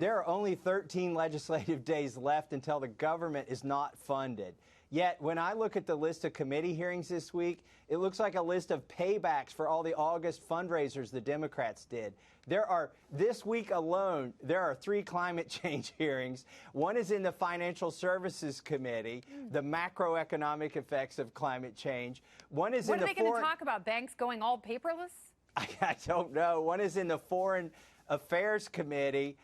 There are only 13 legislative days left until the government is not funded. Yet, when I look at the list of committee hearings this week, it looks like a list of paybacks for all the August fundraisers the Democrats did. This week alone, there are 3 climate change hearings. One is in the Financial Services Committee, the macroeconomic effects of climate change. One is What are they going to talk about? Banks going all paperless? I don't know. One is in the Foreign Affairs Committee.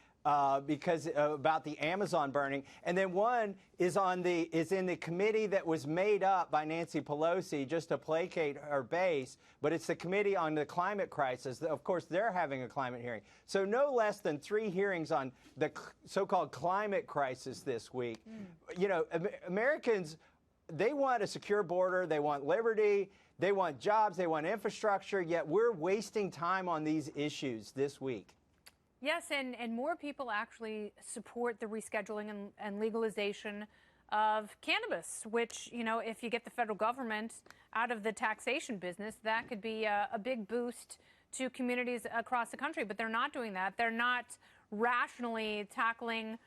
Because about the Amazon burning, and then one is in the committee that was made up by Nancy Pelosi just to placate her base, but it's the Committee on the Climate Crisis. Of course, they're having a climate hearing. So no less than 3 hearings on the so-called climate crisis this week. You know, Americans, they want a secure border, they want liberty, they want jobs, they want infrastructure, yet we're wasting time on these issues this week. Yes, and more people actually support the rescheduling and legalization of cannabis, which, you know, if you get the federal government out of the taxation business, that could be a big boost to communities across the country. But they're not doing that. They're not rationally tackling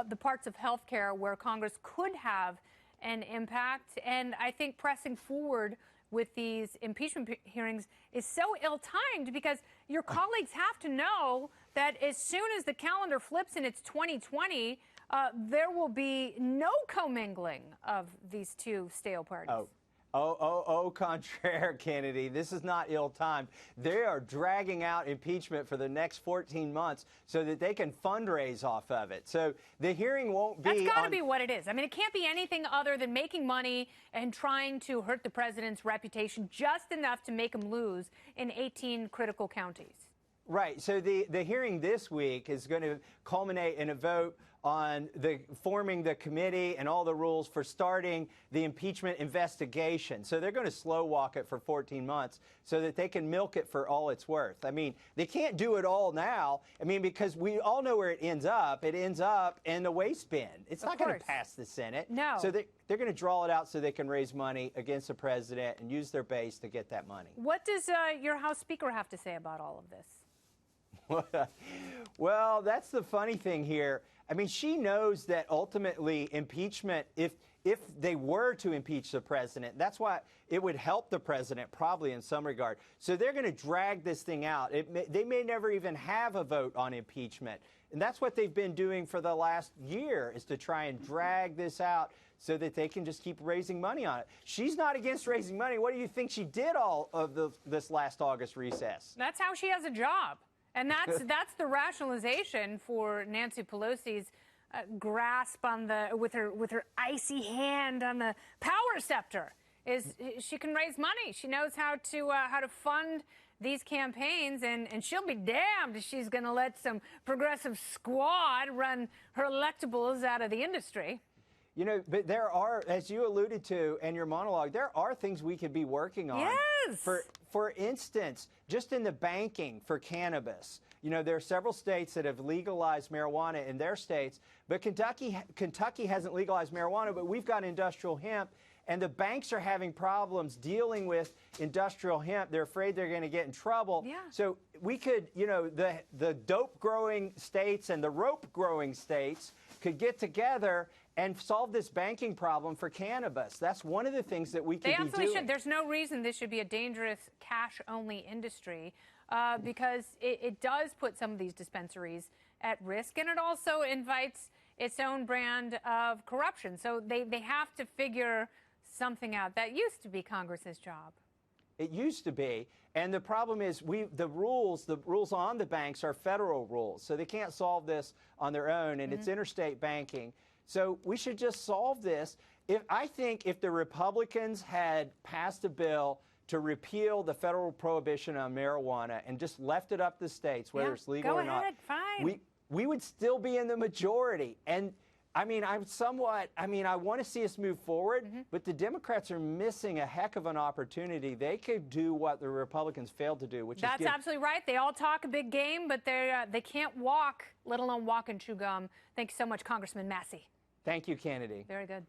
the parts of healthcare where Congress could have an impact. And I think pressing forward with these impeachment hearings is so ill-timed because your colleagues have to know that as soon as the calendar flips and it's 2020, there will be no commingling of these 2 stale parties. Au contraire, Kennedy. This is not ill-timed. They are dragging out impeachment for the next 14 months so that they can fundraise off of it. So the hearing won't be... That's got to be what it is. I mean, it can't be anything other than making money and trying to hurt the president's reputation just enough to make him lose in 18 critical counties. Right. So the hearing this week is going to culminate in a vote on forming the committee and all the rules for starting the impeachment investigation. So they're going to slow walk it for 14 months so that they can milk it for all it's worth. I mean, they can't do it all now. I mean, because we all know where it ends up. It ends up in the waste bin. It's not going to pass the Senate. No. So they're going to draw it out so they can raise money against the president and use their base to get that money. What does your House Speaker have to say about all of this? Well, that's the funny thing here. I mean, she knows that ultimately impeachment, if they were to impeach the president, that's why it would help the president probably in some regard. So they're going to drag this thing out. They may never even have a vote on impeachment. And that's what they've been doing for the last year, is to try and drag this out so that they can just keep raising money on it. She's not against raising money. What do you think she did all of this last August recess? That's how she has a job. And that's the rationalization for Nancy Pelosi's grasp on with her icy hand on the power scepter. Is she can raise money. She knows how to fund these campaigns, and she'll be damned if she's going to let some progressive squad run her electables out of the industry. You know, but there are, as you alluded to in your monologue, there are things we could be working on. Yes. For instance, just in the banking for cannabis, you know, there are several states that have legalized marijuana in their states, but Kentucky hasn't legalized marijuana, but we've got industrial hemp, and the banks are having problems dealing with industrial hemp. They're afraid they're going to get in trouble. Yeah. So we could, you know, the dope growing states and the rope growing states could get together and solve this banking problem for cannabis. That's one of the things that we could be doing. They absolutely should. There's no reason this should be a dangerous cash-only industry because it does put some of these dispensaries at risk, and it also invites its own brand of corruption. So they have to figure something out. That used to be Congress's job. It used to be, and the problem is the rules on the banks are federal rules, so they can't solve this on their own, and it's interstate banking. So we should just solve this. I think if the Republicans had passed a bill to repeal the federal prohibition on marijuana and just left it up to states, whether it's legal or not, fine. we would still be in the majority. And I mean, I want to see us move forward, but the Democrats are missing a heck of an opportunity. They could do what the Republicans failed to do, which That's absolutely right. They all talk a big game, but they can't walk, let alone walk and chew gum. Thank you so much, Congressman Massie. Thank you, Kennedy. Very good.